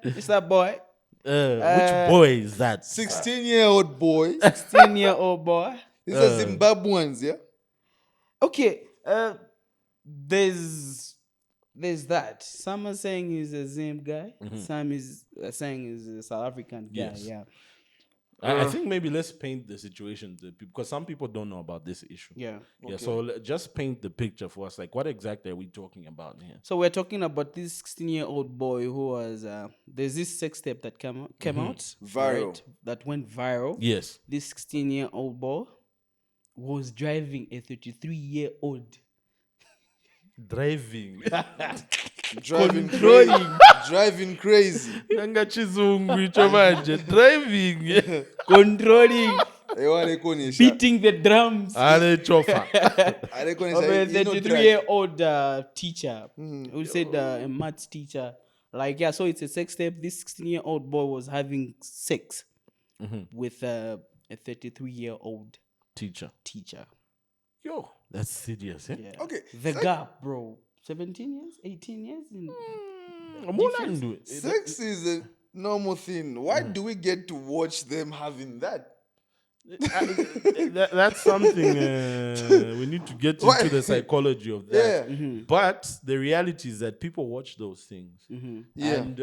It's that boy. Which boy is that? 16-year-old boy. 16-year-old boy. These are Zimbabweans, yeah? Okay. There's that. Some are saying he's a Zim guy. Some is saying he's a South African guy. Yes. Yeah. I think maybe let's paint the situation because some people don't know about this issue. Yeah. Yeah, so just paint the picture for us. Like, what exactly are we talking about here? So we're talking about this 16-year-old boy who was there's this sex tape that came out Viral. right, that went viral. Yes. This 16-year-old boy was driving a 33-year-old. Driving. Driving crazy. Nanga chizungu icho manje. Driving. Controlling, Beating beating the drums Ale chofa. of a 33-year-old teacher who said a maths teacher. Like, yeah, so it's a sex tape. This 16-year-old boy was having sex with a 33-year-old Teacher. Yo, that's serious, eh? Yeah. Okay. The gap, bro. 17 years? 18 years? Sex is a normal thing. Why do we get to watch them having that? That's something we need to get into the psychology of that. Yeah. But the reality is that people watch those things. Yeah. And,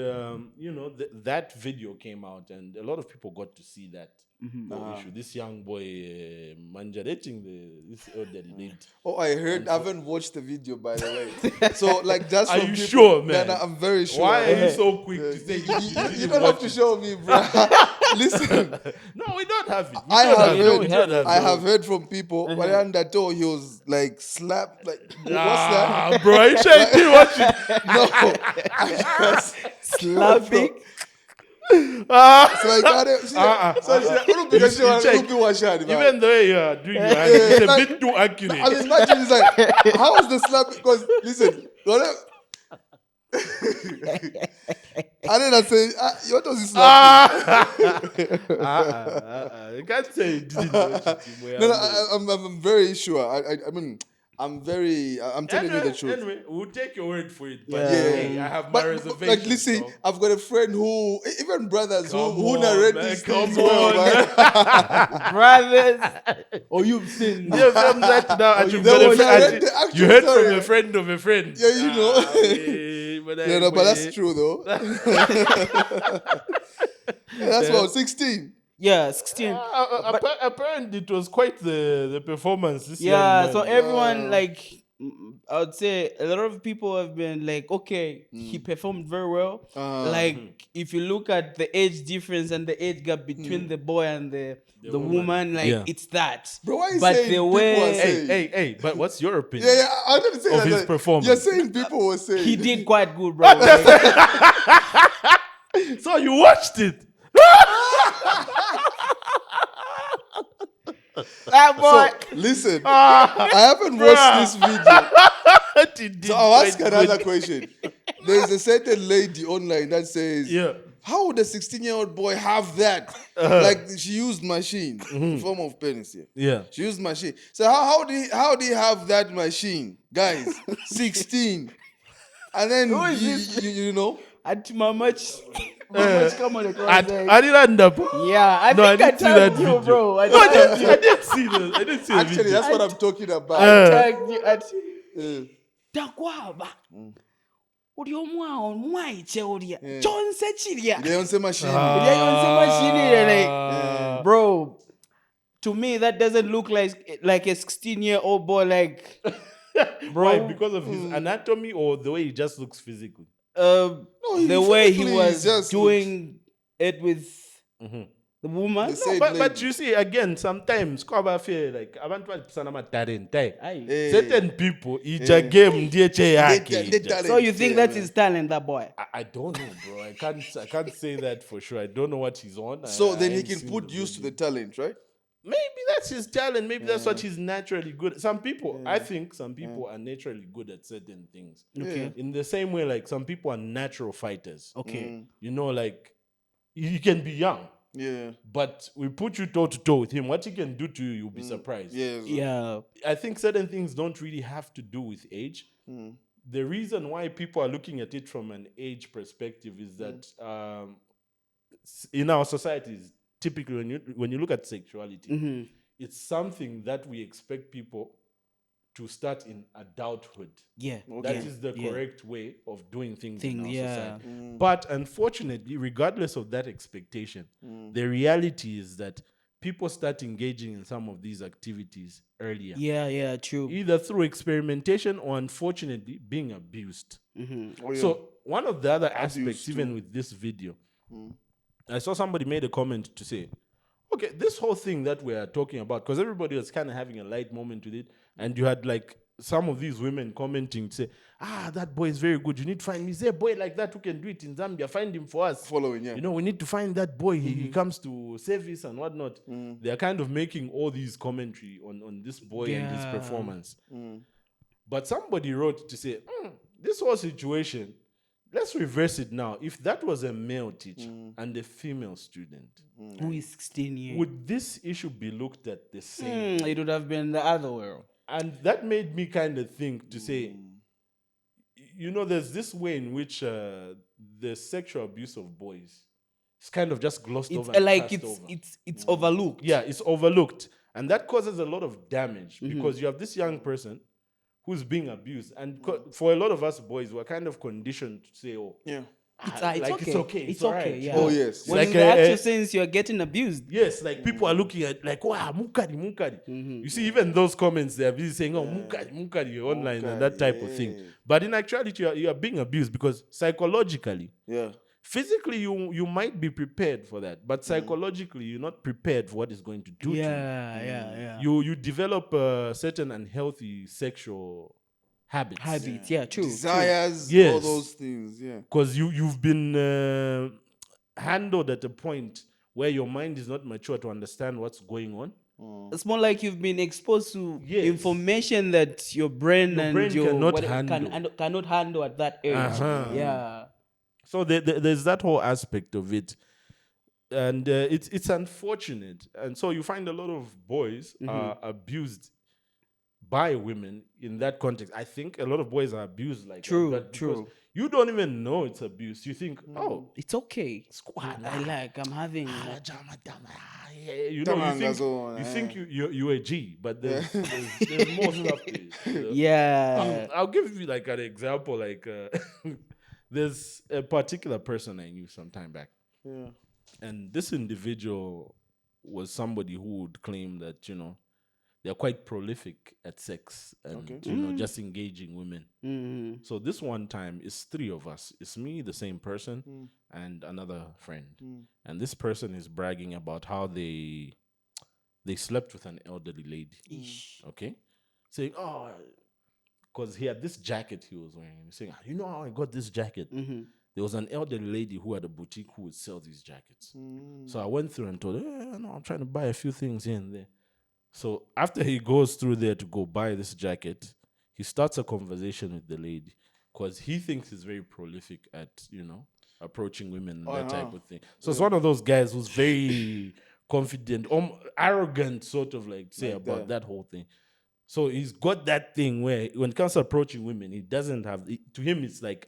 that video came out and a lot of people got to see that issue. This young boy manjarating this elderly lady. Oh, I heard. I haven't watched the video, by the way. So, like, that's Are from you people. sure, man? No, I'm very sure. Why are you so quick to say You don't have to show me, bro. Listen, No, we don't have it. I have heard from people. But I told he was like slapped. Like, what's that? Bro, are you sure you didn't watch it? No, I just Slapping. So like, Even the way you are doing your hand, it's a bit too accurate. I mean, imagine it's like, how is the slap? Because listen, I didn't say, what was he slapping? You can't say you didn't watch it. No, I'm very sure. I mean, I'm telling you the truth. Anyway, we'll take your word for it. But Yeah. hey, I have my reservations. Like, listen, so. I've got a friend who, even brothers Come who on, narrate man, these come things well, on. right? Brothers. Or you've seen. Yeah, from that now, you narrate the actual you heard story, from a right? friend of a friend. Yeah, you know. Yeah, But that's true though. That's about 16. Yeah, 16. Apparently, it was quite the performance. This Yeah, young so man. everyone, like, I would say a lot of people have been like, okay, he performed very well. Like, if you look at the age difference and the age gap between the boy and the woman, like, it's that. Bro, why are you But saying the people way- are saying? Hey, but what's your opinion? Yeah, I didn't say Of that. his like, performance. You're saying people were saying. He did quite good, bro. Like, So you watched it? that boy. So, listen, I haven't watched this video. So I'll ask another question. There's a certain lady online that says, Yeah. how would a 16-year-old boy have that? Like, she used machine in form of penis here. Yeah. She used machine. So how do you have that machine? Guys, 16. And then, Who is you know. At Mamach. Mamach, come on. Yeah, I No, I think I didn't see that tagged you, video. bro. I No, I tagged you. didn't see the. I didn't see the Actually, video. that's what I'm talking about. I tagged you at Takwaba. Uri omwawo mwayiche uriya chonse chiriya Beyonce machine. Beyonce machine like bro, to me that doesn't look like a 16-year-old boy, like bro. Why? Because of his anatomy or the way he just looks physically? The way he physically was just doing it with the woman. The same But lady. you see, again, sometimes kwaba feel like abantu balisana talent. Aye. Certain people, ija game ndiye che yake. So you think that is talent, that boy? I don't know, bro. I can't say that for sure. I don't know what he's on. So then he ain't can seen put the use to video. the talent, right? Maybe that's his talent. Maybe that's what he's naturally good at. Some people, I think some people are naturally good at certain things. Okay. In the same way, like some people are natural fighters. Okay. You know, like you can be young, Yeah. but we put you toe to toe with him. What he can do to you, you'll be surprised. Yeah. Yeah. I think certain things don't really have to do with age. the reason why people are looking at it from an age perspective is that in our societies, typically when you look at sexuality, it's something that we expect people to start in adulthood. Yeah. That is the correct way of doing things in our yeah. society. But unfortunately, regardless of that expectation, the reality is that people start engaging in some of these activities earlier. Yeah, true. Either through experimentation or, unfortunately, being abused. Oh, yeah. So one of the other aspects, Abused even too. with this video, I saw somebody made a comment to say, okay, this whole thing that we are talking about, because everybody was kind of having a light moment with it, and you had like some of these women commenting to say, that boy is very good. You need to find me. Is there a boy like that who can do it in Zambia? Find him for us. Following, yeah. You know, we need to find that boy. He comes to service and whatnot. They are kind of making all these commentary on this boy and his performance. But somebody wrote to say, this whole situation, let's reverse it now. If that was a male teacher and a female student, Who is 16 years? would this issue be looked at the same? It would have been the other way. And that made me kind of think to say, you know, there's this way in which the sexual abuse of boys is kind of just glossed over. And Like passed over. it's overlooked. Yeah, it's overlooked. And that causes a lot of damage because you have this young person who's being abused. And for a lot of us boys, we're kind of conditioned to say, oh, Yeah. It's like, okay. it's okay. It's all okay. right. Yeah. Oh, yes. When Like in the actual sense you're getting abused. Yes, like people are looking at like, wow, mukari. You see, even those comments, they are busy saying, oh, mukari online and that type of thing. But in actuality, you are being abused because psychologically, physically, you might be prepared for that, but psychologically, you're not prepared for what it's going to do to you. Yeah. You develop certain unhealthy sexual habits. Yeah, true. Desires, Yes. all those things, yeah. Because you've been handled at a point where your mind is not mature to understand what's going on. It's more like you've been exposed to Yes. information that your brain cannot handle. cannot handle at that age. Yeah. So there's that whole aspect of it. And it's unfortunate. And so you find a lot of boys are abused by women in that context. I think a lot of boys are abused like True, that. true. You don't even know it's abuse. You think, oh, It's okay. I'm having you know, you think you're a G, but there's more stuff to it. You know? Yeah. I'll give you like an example. Like there's a particular person I knew some time back. Yeah. And this individual was somebody who would claim that, you know, they're quite prolific at sex and, you know, just engaging women. So this one time, it's three of us. It's me, the same person, and another friend. And this person is bragging about how they slept with an elderly lady. Okay? Saying, oh, because he had this jacket he was wearing. He's saying, you know how I got this jacket? There was an elderly lady who had a boutique who would sell these jackets. So I went through and told her, no, I'm trying to buy a few things here and there. So after he goes through there to go buy this jacket, he starts a conversation with the lady because he thinks he's very prolific at, you know, approaching women and that type of thing. So it's one of those guys who's very confident, arrogant, sort of like say like about that whole thing. So he's got that thing where when it comes to approaching women, he doesn't have, to him it's like,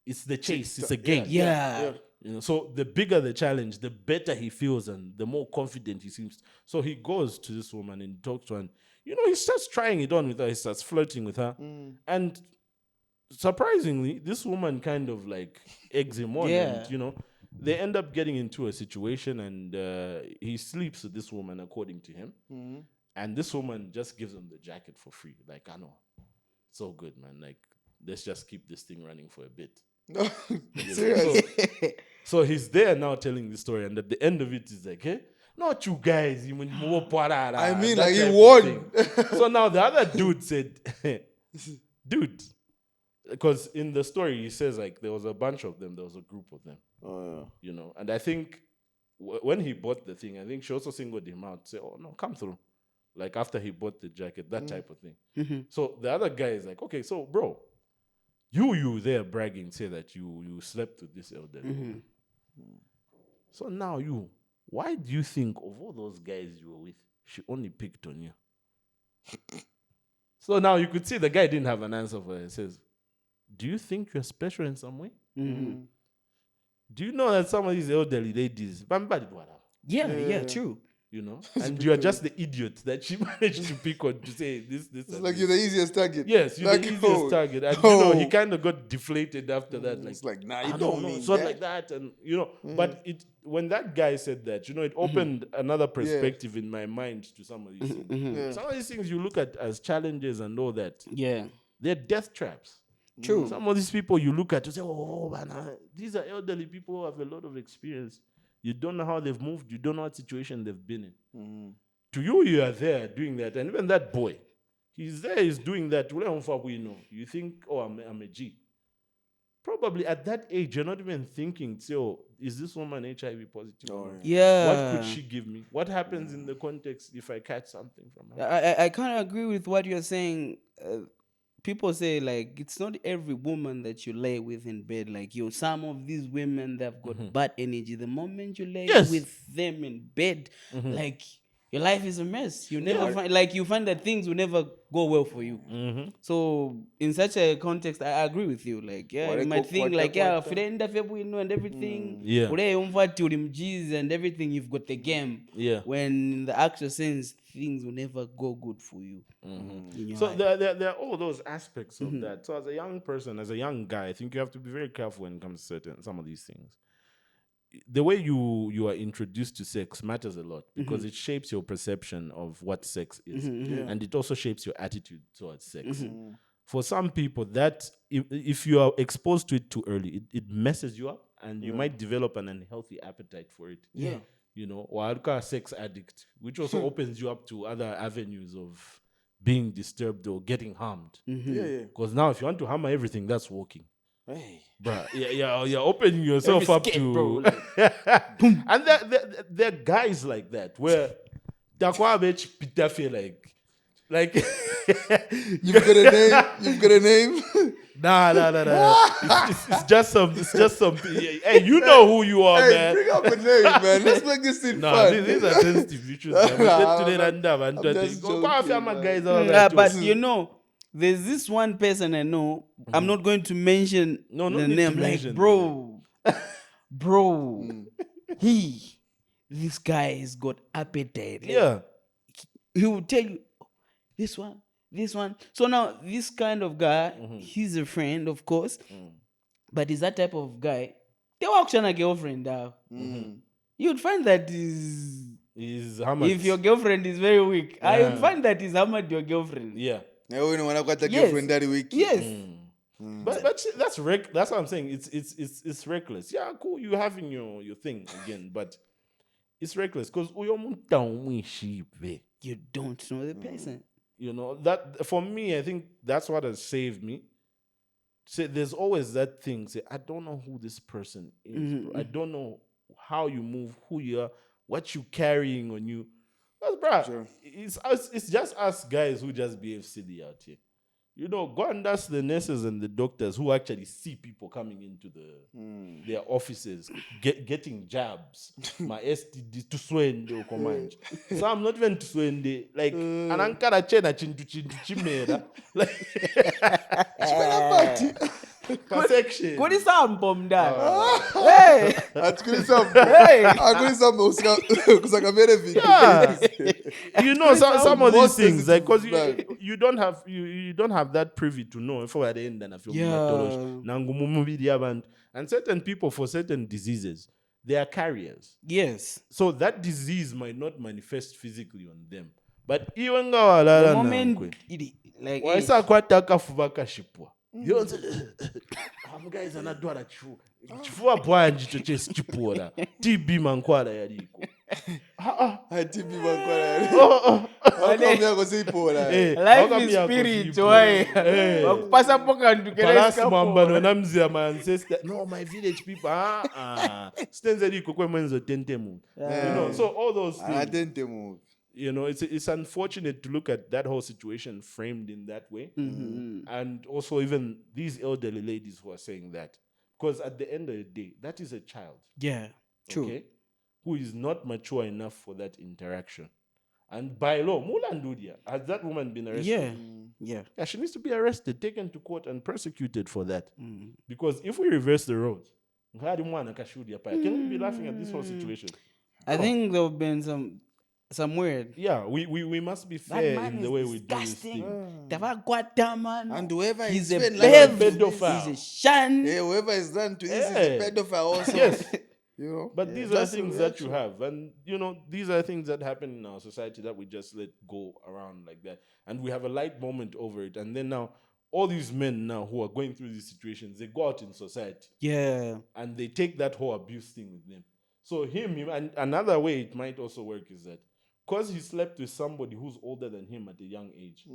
it's the chase, it's a game. Yeah. You know, so the bigger the challenge, the better he feels and the more confident he seems. So he goes to this woman and talks to her and, you know, he starts trying it on with her. He starts flirting with her. And surprisingly, this woman kind of like eggs him on. And, you know, they end up getting into a situation and he sleeps with this woman according to him. And this woman just gives him the jacket for free. Like, I know, so good, man. Like, let's just keep this thing running for a bit. Serious? So he's there now telling the story, and at the end of it, he's like, hey, not you guys. I mean, like, he won. So now the other dude said, dude, because in the story, he says, like, there was a bunch of them, there was a group of them. You know, and I think when he bought the thing, I think she also singled him out, say, oh, no, come through. Like, after he bought the jacket, that type of thing. So the other guy is like, okay, so, bro, you there bragging, say that you slept with this elderly woman. So now why do you think of all those guys you were with, she only picked on you? So now you could see the guy didn't have an answer for her. He says, do you think you're special in some way? Do you know that some of these elderly ladies, Yeah, true. you know, and you are just the idiot that she managed to pick on to say this. It's like you're the easiest target. Yes, you're like, the easiest target, and you know he kind of got deflated after that. Like, it's like, nah, I you don't know, mean it's not that. like that, and you know. But when that guy said that, you know, it opened another perspective in my mind to some of these things. Some of these things you look at as challenges and all that. Yeah, They're death traps. true. Some of these people you look at, you say, oh, man, these are elderly people who have a lot of experience. You don't know how they've moved. You don't know what situation they've been in. To you, you are there doing that. And even that boy, he's there, he's doing that. You think, oh, I'm a G. Probably at that age, you're not even thinking, so is this woman HIV positive? Oh, Yeah. What could she give me? What happens in the context if I catch something from her? I kind of agree with what you're saying. People say like it's not every woman that you lay with in bed. Like some of these women they've got bad energy. The moment you lay with them in bed, like your life is a mess. You never find that things will never go well for you. So in such a context, I agree with you. Like you might think like and everything. Yeah. And everything. You've got the game. Yeah. When in the actual sense, things will never go good for you. So there are all those aspects of that. So as a young person, as a young guy, I think you have to be very careful when it comes to some of these things. The way you are introduced to sex matters a lot because it shapes your perception of what sex is, and it also shapes your attitude towards sex. For some people, that if you are exposed to it too early, it messes you up, and you might develop an unhealthy appetite for it. Yeah. You know, or a sex addict, which also opens you up to other avenues of being disturbed or getting harmed. Because now, if you want to hammer everything, that's walking. Hey. Bruh, you're opening yourself up to. bro, And there are guys like that where Peter feel like You've got a name. Nah. It's just some. Hey, you know who you are, Hey, man. bring up a name, man. Let's make this thing fun. These are sensitive issues. But you know, there's this one person I know. I'm not going to mention No the need to name. Like, mention bro, this guy has got appetite. Like, Yeah. he will tell you this one. So now this kind of guy, he's a friend, of course, but he's that type of guy. They walk on a girlfriend. You'd find that Is how much? if your girlfriend is very weak, I would find that is hammered your girlfriend. Yeah. Girlfriend that week. Yes. But that's that's what I'm saying. It's reckless. Yeah, cool. You having your thing again, but it's reckless because You don't know the person. you know that for me. I think that's what has saved me. Say there's always that thing. Say I don't know who this person is. Bro. I don't know how you move, who you are, what you carrying on you. But bro, it's just us guys who just behave silly out here. You know, go and ask the nurses and the doctors who actually see people coming into their offices, getting jabs. My STD to swende command. So I'm not even to swende. Like, anankara chena chintu chimera. Like, perfection. Kuri sampo mdani. Hey. Yeah. You know some of these things like because you don't have that privy to know if at the end and and certain people for certain diseases they are carriers. Yes. So that disease might not manifest physically on them, but even the moment like guys anadwala chifua bwanji chochesi chipora TB mankwala yaliko life is spirit why wakupasa poka ndukeleka mwambano na mzi ya ancestor no my village people stenze liko kwe mwenzo tentemu you know so all those things you know it's unfortunate to look at that whole situation framed in that way and also even these elderly ladies who are saying that because at the end of the day that is a child true okay who is not mature enough for that interaction And by law, Mulandudia, has that woman been arrested? Yeah. Yeah, she needs to be arrested, taken to court, and persecuted for that. Because if we reverse the roles, can we be laughing at this whole situation? I think there have been some weird. Yeah, we must be fair in the way we do this thing. And whoever He's is a even listening to this, pedophile. He's a shan. yeah, whoever is done to this is a pedophile also. Yes. You know, But these are things that you have. And, these are things that happen in our society that we just let go around like that. And we have a light moment over it. And then now, all these men now who are going through these situations, they go out in society. Yeah. And they take that whole abuse thing with them. So and another way it might also work is that because he slept with somebody who's older than him at a young age,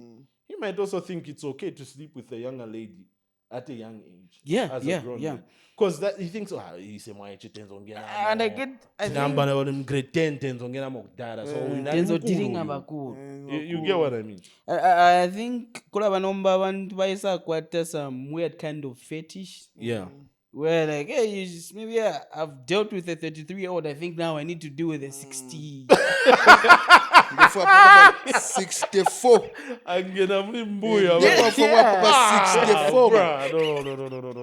he might also think it's okay to sleep with a younger lady at a young age. Yeah, as yeah, a grown yeah. man. Because that he thinks, he's a my tens on And I think grade 10 tens on Tenzo dealing about you get what I mean? I think kula vanomba vantu vaisa kwata some weird kind of fetish. Yeah. Where like, hey, maybe I've dealt with a 33-year-old. I think now I need to deal with a 60. Before I talk about 64. Angena mbuya. Yeah, before I talk about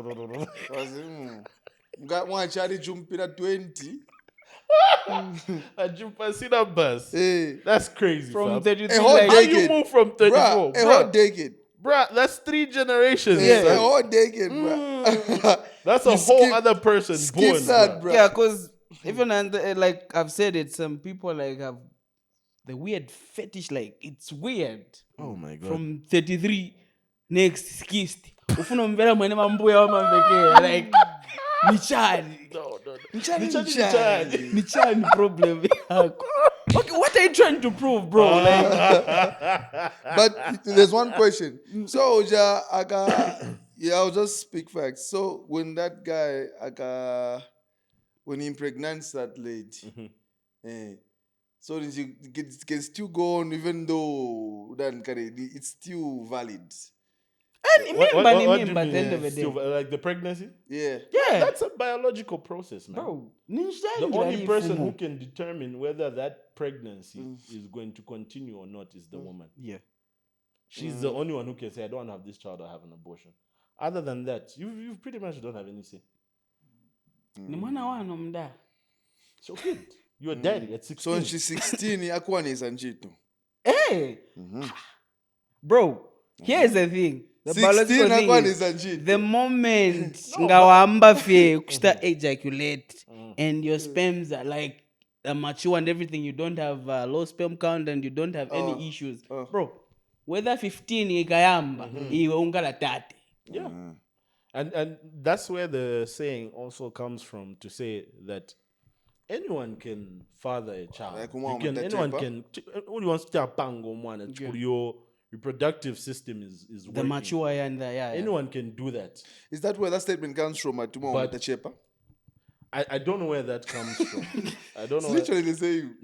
64. No. Got one Charlie jumping at 20. A Jumpasina bus. Hey. That's crazy. From fam. 33, A whole like, How decade. you move from 34? Bruh, a whole decade. Bruh, that's 3 generations. Yeah, son. a whole decade, bruh. That's a You whole skip- other person skip born. that, bruh. bruh. yeah, because even like I've said it, some people like have the weird fetish. Like it's weird. Oh my god. From 33 next kissed. Ufuna mvela mwene mambuya wa mambeke like nichani. No. Nichani. Nichani problem yako. Okay, what are you trying to prove, bro? Like, But there's one question. So, I'll just speak facts. So, when that guy, when he impregnates that lady, so it can still go on even though it's still valid. and What do you remember at the end mean? of the day. Still, like the pregnancy? Yeah. Yeah, That's a biological process, man. bro. The only person who can determine whether that pregnancy is going to continue or not is the woman. Yeah. She's the only one who can say, I don't want to have this child or have an abortion. Other than that, you pretty much don't have any say. Ni mwana wano mda. So kid, you're daddy at 16. So when she's 16, akuwa ni sanjito. Hey, bro. Here's the thing. The 16 biological akuwa thing ni is, sanjito. the moment ngawamba fe kusta ejaculate and your sperms are like mature and everything, you don't have low sperm count and you don't have any issues, bro. Whether 15 ikayamba, iwe ungala tate. Yeah. And that's where the saying also comes from, to say that anyone can father a child. Anyone can. Only wants to pango one. Your reproductive system is The working. mature and the Anyone can do that. Is that where that statement comes from? I don't know where that comes from. I don't know. It's literally the same.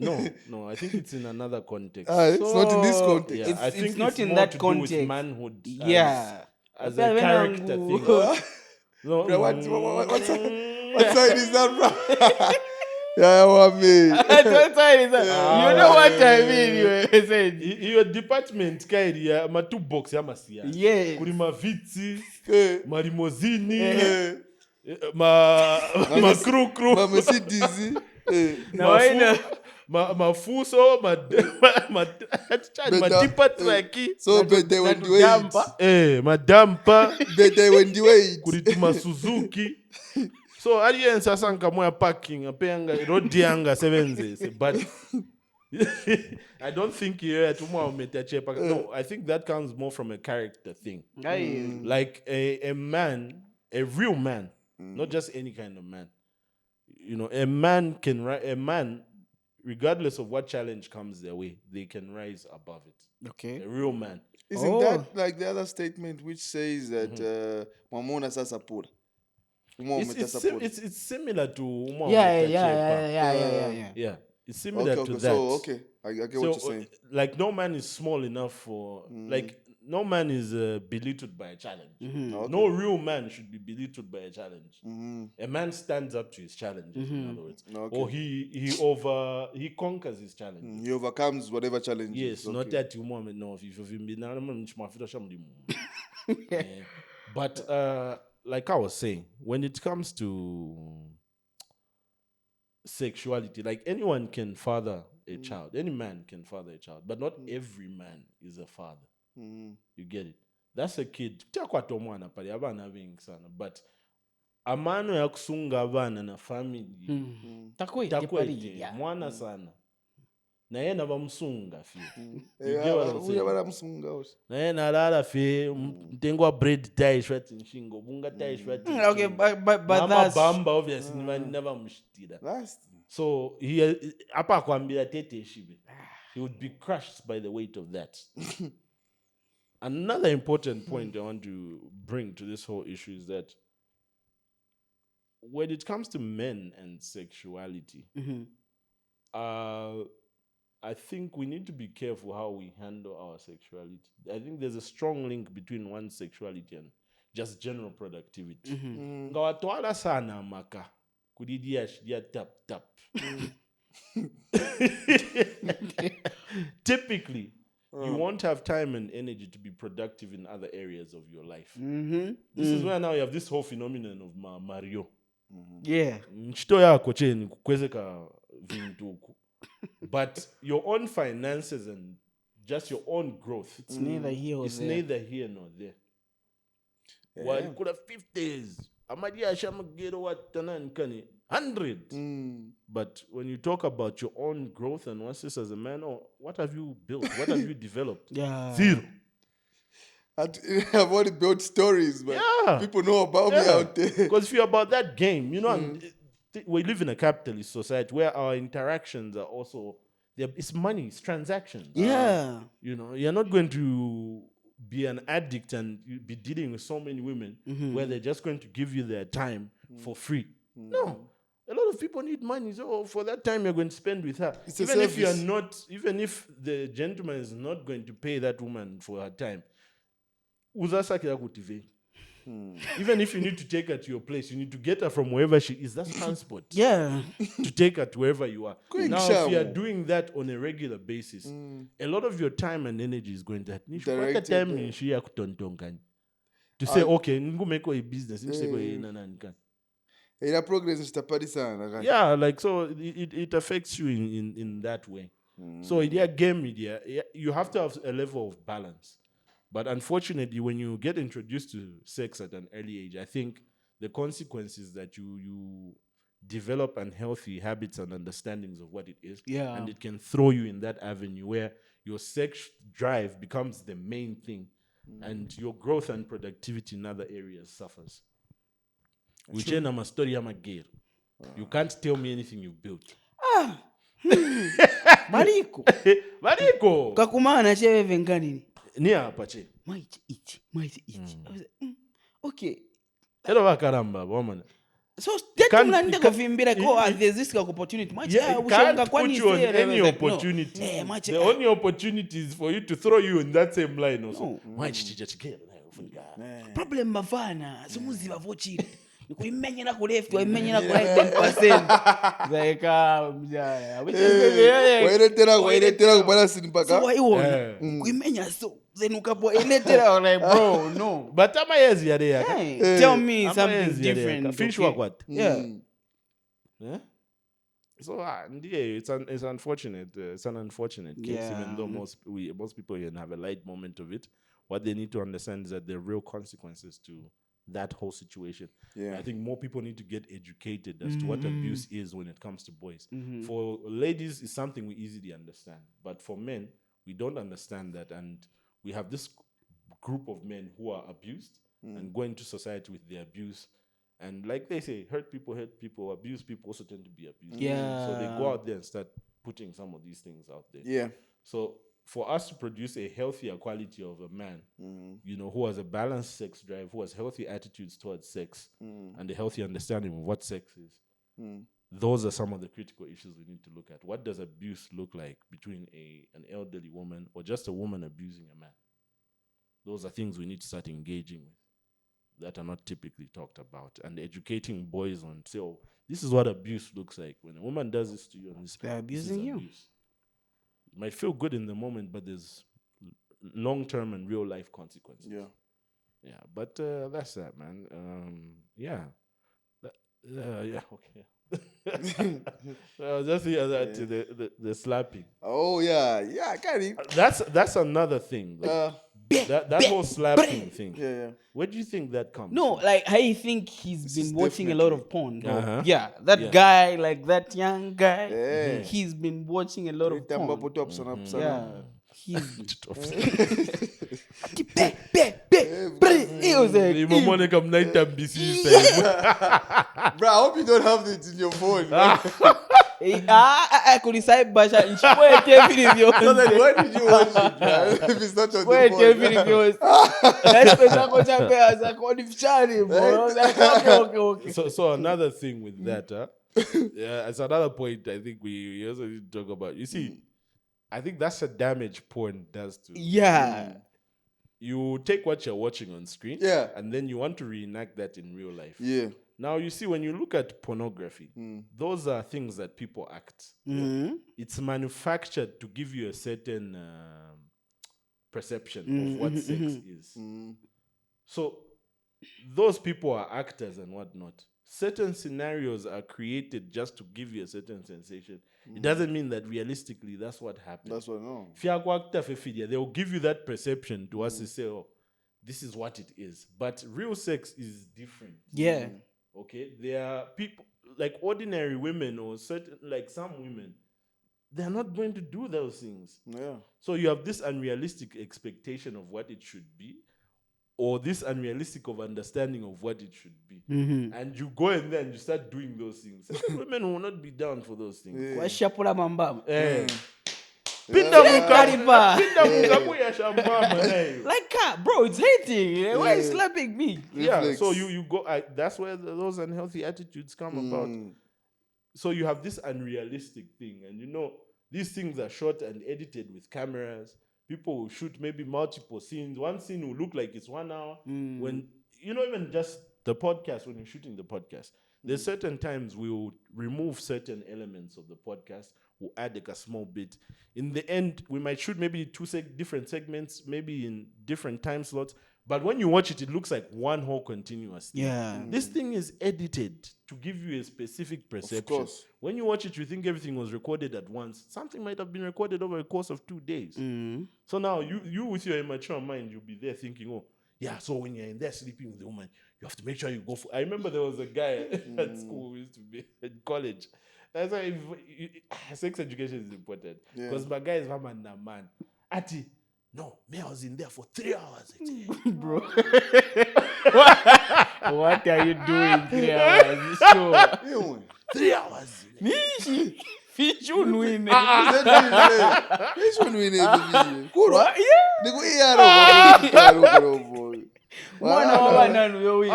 No. I think it's in another context. It's not in this context. Yeah, I think it's not in more that to do with context. manhood. Yeah. As a character thing. No. Bro, what side is that, bro? Yeah, what me? What side is that? You know what I mean? You said. Your department kairi ya ma two box ya masia. Yeah. Kuri ma viti, ma limousine, Eh. ma crew. Mama, see dizzy. Now I know. Mafuso, ma tipa traki. So, but they went the way. Madampa. But they went the way. Kurituma Suzuki. So aliyen sasa nkamwa parking apenga road yanga 7 but I don't think here tomorrow metachepa. No, I think that comes more from a character thing. Like a man, a real man, not just any kind of man. You know, a man, regardless of what challenge comes their way, they can rise above it. Okay. A real man. Isn't that like the other statement which says that Mamona Sasapura? It's similar to Yeah. It's similar to that. So I get what you're saying. Like no man is small enough for like no man is belittled by a challenge. Okay. No real man should be belittled by a challenge. A man stands up to his challenges, in other words, Okay. or he conquers his challenges. He overcomes whatever challenges. Yes, okay. not that you moment. No, if you've been but like I was saying, when it comes to sexuality, like anyone can father a child, any man can father a child, but not every man is a father. You get it? That's a kid. But amano ya kusunga abana na family takwete mwana sana na yeye nabamsunga fi naye nalala fi mtengwa bread tie shwat nshingo bunga tie shwat Okay, but that's bamba obviously never mshitira. So he apa kwambia tete shibe, he would be crushed by the weight of that. Another important point I want to bring to this whole issue is that when it comes to men and sexuality, I think we need to be careful how we handle our sexuality. I think there's a strong link between one's sexuality and just general productivity. Ngawatwala sana maka kudidia shidia tap. Typically, you won't have time and energy to be productive in other areas of your life. This is where now you have this whole phenomenon of Mario. Yeah. But your own finances and just your own growth, It's neither here or there. neither here nor there. Well, you could have 50s. Amadia Shamagero what 100. But when you talk about your own growth and what's this as a man, what have you built? What have you developed? Yeah. 0. I've already built stories, but people know about me out there. Because if you're about that game, you know, we live in a capitalist society where our interactions are also, it's money, it's transactions. Yeah. You know, you're not going to be an addict and you be dealing with so many women where they're just going to give you their time for free. No. A lot of people need money, so for that time you're going to spend with her. It's a even if service. you're not, even if the gentleman is not going to pay that woman for her time, even if you need to take her to your place, you need to get her from wherever she is. That's transport. Yeah. To take her to wherever you are. Quick Now, shower. if you are doing that on a regular basis, a lot of your time and energy is going to Directed there. to say, okay, go make a business. Yeah, like so it affects you in that way. So in game media, you have to have a level of balance. But unfortunately, when you get introduced to sex at an early age, I think the consequences that you develop unhealthy habits and understandings of what it is. Yeah. And it can throw you in that avenue where your sex drive becomes the main thing and your growth and productivity in other areas suffers. Which is a story I'm a girl. You can't tell me anything you've built. Mariko. Kakumana chewe vengani. Nia pache. Might eat. I was like, okay. Hello wakaramba, woman. So there's this opportunity. Yeah, you can't put you on any opportunity. The only opportunity is for you to throw you in that same line also. Problem mavana. Sumuzi vavochiri. Kuimenyera ku left, kuimenyera ku right 10%. Like wairetera kubana sinipaka. So why won? Kuimenya so then ukapo eletera like bro, no. But ama yezi ya there. Tell me something different. Finish work what? Yeah. Yeah. So it's unfortunate. It's an unfortunate case, even though most people can have a light moment of it. What they need to understand is that there are real consequences to that whole situation. I think more people need to get educated as to what abuse is when it comes to boys. For ladies, it's something we easily understand. But for men, we don't understand that. And we have this group of men who are abused and go into society with their abuse. And like they say, hurt people, abuse people also tend to be abused. Yeah. So they go out there and start putting some of these things out there. Yeah. So for us to produce a healthier quality of a man, you know, who has a balanced sex drive, who has healthy attitudes towards sex, and a healthy understanding of what sex is, those are some of the critical issues we need to look at. What does abuse look like between an elderly woman or just a woman abusing a man? those are things we need to start engaging with that are not typically talked about, and educating boys on, say, oh, this is what abuse looks like. When a woman does this to you, and They're abusing you. Abuse. It might feel good in the moment, but there's long-term and real-life consequences. Yeah, but that's that, man. Yeah, okay. Just the slapping. Oh yeah, I got it. That's another thing. That whole slapping thing. Yeah. Where do you think that comes No, from? like I think he's been watching a lot of porn. Yeah, that Yeah. guy, like that young guy, Yeah. he's been watching a lot of porn. Yeah, he's. He was like, bro, I hope you don't have it in your phone. I could decide, but I So then why did you watch it, man? If it's not on Okay. So another thing with that, yeah, it's another point I think we also need to talk about. You see, I think that's a damage porn does to. Yeah. You take what you're watching on screen, Yeah, and then you want to reenact that in real life. Yeah. Now, you see, when you look at pornography, those are things that people act. It's manufactured to give you a certain perception of what sex is. So, those people are actors and whatnot. Certain scenarios are created just to give you a certain sensation. It doesn't mean that realistically that's what happens. That's what I know. If you're an actor, they will give you that perception to us to say, oh, this is what it is. But real sex is different. Yeah. Okay? There are people, like ordinary women or certain, like some women, they're not going to do those things. Yeah. So you have this unrealistic expectation of what it should be, or this unrealistic of understanding of what it should be. And you go in there and you start doing those things. Women will not be down for those things. Like, bro, it's hating. Why is slapping me? Yeah, so you go, that's where those unhealthy attitudes come about. So you have this unrealistic thing, and these things are shot and edited with cameras. People will shoot maybe multiple scenes. One scene will look like it's 1 hour. When, even just the podcast, when you're shooting the podcast, there's certain times we will remove certain elements of the podcast, we'll add like a small bit. In the end, we might shoot maybe two different segments, maybe in different time slots. But when you watch it, it looks like one whole continuous thing. Yeah. This thing is edited to give you a specific perception. Of course. When you watch it, you think everything was recorded at once. Something might have been recorded over a course of 2 days. So now you with your immature mind, you'll be there thinking, oh, yeah, so when you're in there sleeping with the woman, you have to make sure you go for... I remember there was a guy at school who used to be in college. That's why sex education is important. Because my guy is a man. Ati, no, me, I was in there for 3 hours. Bro. What are you doing 3 hours? Sure. 3 hours. Fish win. Fish win. Mwana wabananu yo win.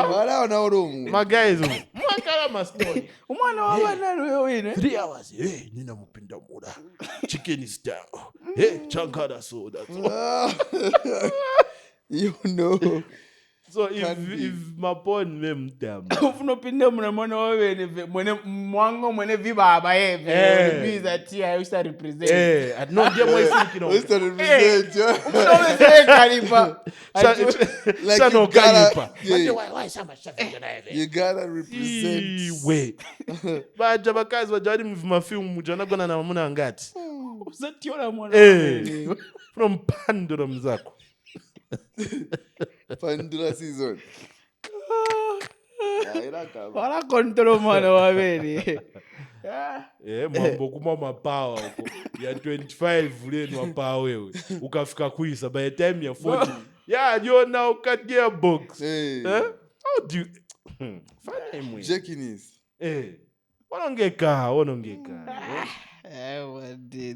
My guy is mwakala story. Mwana wabananu yo win. 3 hours. Hey, nina mupenda muda. Chicken style. Hey, chankada soda. So if my porn them damn. Ufuna pinda mwana wabene mwango mwene vibaba yeve. Biza tia used to represent. No get more thinking of. Used to represent. You gotta represent. Wait. But jabakazi wajadi mfilm jana gona na mamuna ngati. Uzationa mwana wabene. From Pandora mzako. Pandora season. Wala control mwana wabene. Mambo kuma mapawa huko. Ya 25 ule mapawa wewe. Ukafika kuisa by the time you're 40. Yeah, you're now cut gearbox. How do you fine Jacking is. Wanongeka.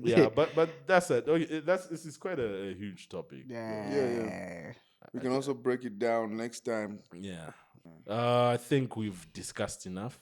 Yeah, but that's it. Okay, this is quite a huge topic. Yeah. We can also break it down next time. Yeah. I think we've discussed enough.